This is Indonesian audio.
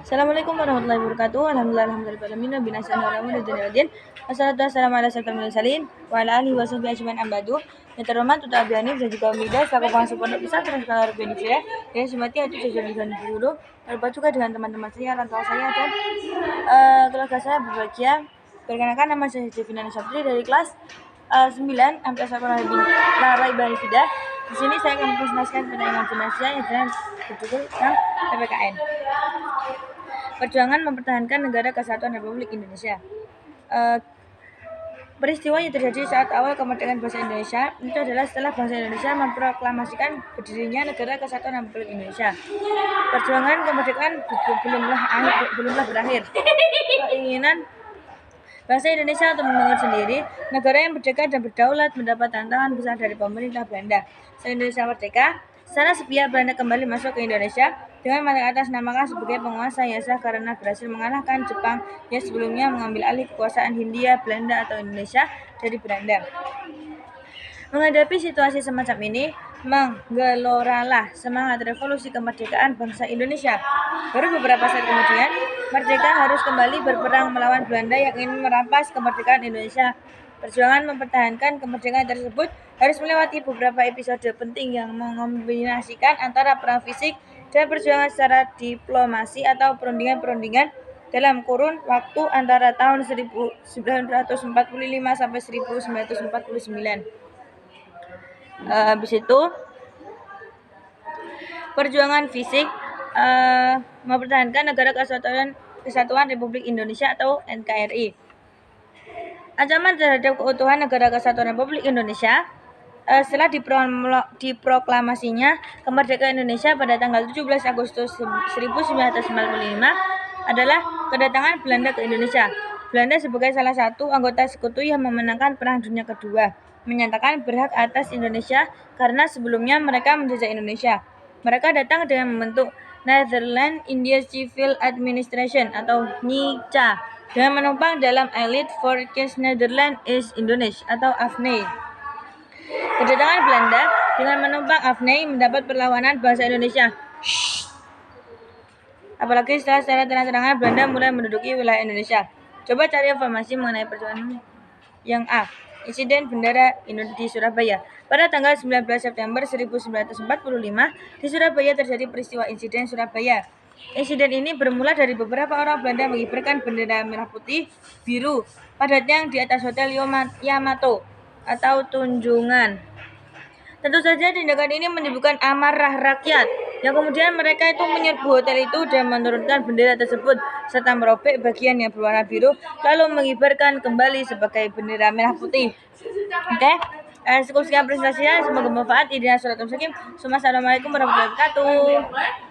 Assalamualaikum warahmatullahi wabarakatuh. Alhamdulillahirabbil alamin. Wassalatu wassalamu ala asyrofil mursalin wa ala alihi washabihi ajmain ambadu. Yang terhormat Tuta Abiani dan juga Mida selaku pengasuh pondok pesantren Sekolah Indonesia yang semati hati jajan dulu. Terlibat juga dengan teman-teman saya, orang tua saya dan keluarga saya berbahagia. Perkenalkan, nama saya Devina Nisabri dari kelas 9 MTS Sekolah Ibn Fida. Di sini saya akan mempresentasikan tentang imajinasi yang berjudul tentang PPKN. Perjuangan mempertahankan negara kesatuan Republik Indonesia. Peristiwa yang terjadi saat awal kemerdekaan bangsa Indonesia itu adalah setelah bangsa Indonesia memproklamasikan berdirinya negara kesatuan Republik Indonesia. Perjuangan kemerdekaan belumlah berakhir. Keinginan bangsa Indonesia untuk membangun sendiri negara yang merdeka dan berdaulat mendapat tantangan besar dari pemerintah Belanda. Setelah Indonesia merdeka, secara sepihak Belanda kembali masuk ke Indonesia dengan mengatasnamakan sebagai penguasa yang sah karena berhasil mengalahkan Jepang yang sebelumnya mengambil alih kekuasaan Hindia Belanda atau Indonesia dari Belanda. Menghadapi situasi semacam ini, menggeloralah semangat revolusi kemerdekaan bangsa Indonesia. Baru beberapa saat kemudian, merdeka harus kembali berperang melawan Belanda yang ingin merampas kemerdekaan Indonesia. Perjuangan mempertahankan kemerdekaan tersebut harus melewati beberapa episode penting yang mengombinasikan antara perang fisik dan perjuangan secara diplomasi atau perundingan-perundingan dalam kurun waktu antara tahun 1945 sampai 1949. Habis itu perjuangan fisik mempertahankan negara kesatuan Republik Indonesia atau NKRI. Ancaman terhadap keutuhan negara kesatuan Republik Indonesia setelah diproklamasinya kemerdekaan Indonesia pada tanggal 17 Agustus 1945 adalah kedatangan Belanda ke Indonesia. Belanda sebagai salah satu anggota sekutu yang memenangkan Perang Dunia Kedua menyatakan berhak atas Indonesia karena sebelumnya mereka menjajah Indonesia. Mereka datang dengan membentuk Netherlands India Civil Administration atau NICA dengan menumpang dalam Elite Forces Netherlands East Indonesia atau AFNI. Kedatangan Belanda dengan menumpang AFNI mendapat perlawanan bangsa Indonesia. Apalagi secara terang-terangan Belanda mulai menduduki wilayah Indonesia. Coba cari informasi mengenai perjuangan yang A. Insiden bendera di Surabaya. Pada tanggal 19 September 1945, di Surabaya terjadi peristiwa insiden Surabaya. Insiden ini bermula dari beberapa orang Belanda mengibarkan bendera merah putih biru pada tiang di atas Hotel Yamato atau Tunjungan. Tentu saja tindakan ini menimbulkan amarah rakyat, yang kemudian mereka itu menyerbu hotel itu dan menurunkan bendera tersebut serta merobek bagian yang berwarna biru lalu mengibarkan kembali sebagai bendera merah putih. Oke? Sekian presentasinya, semoga bermanfaat. Assalamualaikum warahmatullahi wabarakatuh.